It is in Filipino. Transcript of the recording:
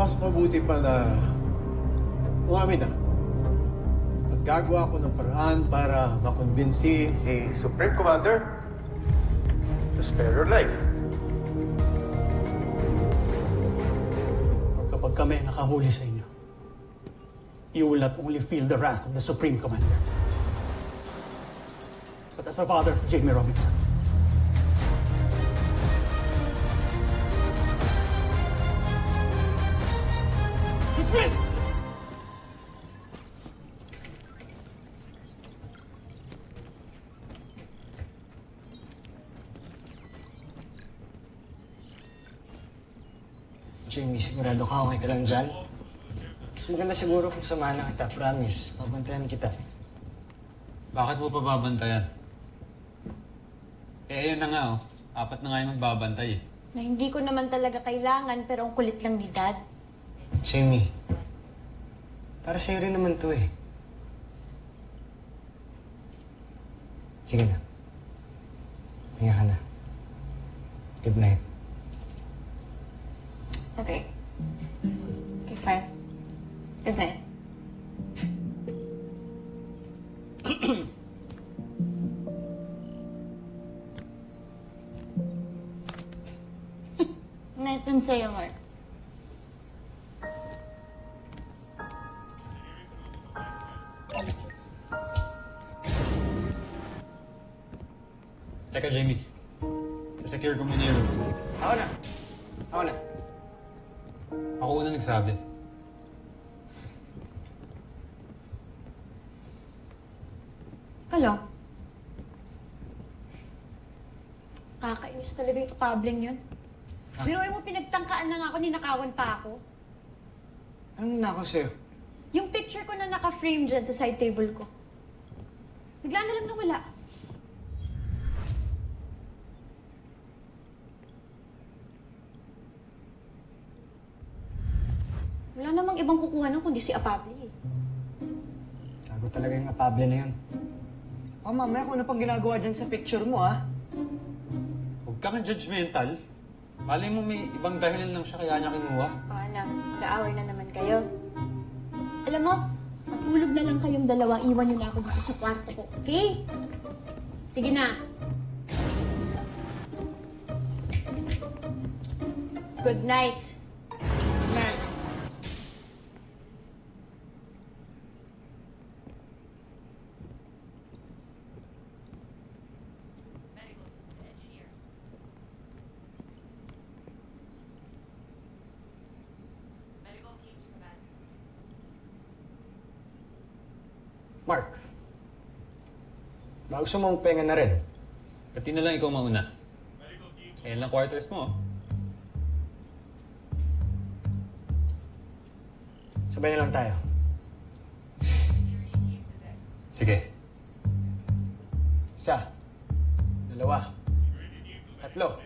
Mas mabuti pa na umamin na. At gagawa ko ng paraan para makumbinsi si Supreme Commander to spare your life. Kapag kami nakahuli sa inyo, you will not only feel the wrath of the Supreme Commander, but as a father of Jamie Robinson. Dismiss! Jamie, sigurado ka okay ka lang dyan? Mas maganda siguro kung samahan na kita, promise. Pabantayan kita. Bakit mo pa babantayan? Eh, ayun na nga, oh. Apat na nga yung magbabantay, eh. Na hindi ko naman talaga kailangan, pero ang kulit lang ni Dad. Jamie, para sa'yo rin naman to eh. Sige na. Hinga ka na. Good night. Okay. Okay, fine. Good night. Night din sa'yo, Mark. Teka, Jamie. Secure ko muna yung room. Ako na. Ako na. Ako una nagsabi. Hello? Kakainis talaga yung kabling yun. Pero mo pinagtangkaan na nga ako, ninakawan pa ako. Anong nako sa'yo? Yung picture ko na naka-frame dyan sa side table ko. Bigla na lang nawala. Wala namang ibang kukuha nun kundi si Apable eh. Gago talaga yung apable na yun. Oh, mamaya kung ano pang ginagawa dyan sa picture mo, ah. Huwag ka nga judgmental. Malay mo may ibang dahilan lang siya kaya niya kinuha. O anak, mag-aaway na naman kayo. Alam mo, matulog na lang kayong dalawa. Iwan niyo na ako dito sa kwarto ko, okay? Sige na. Good night. Good night. Mark, baka gusto mong penga na rin. Pati na lang ikaw mauna. Ayan lang quarters mo, oh. Sabay na lang tayo. Sige. Isa. Dalawa. Tatlo.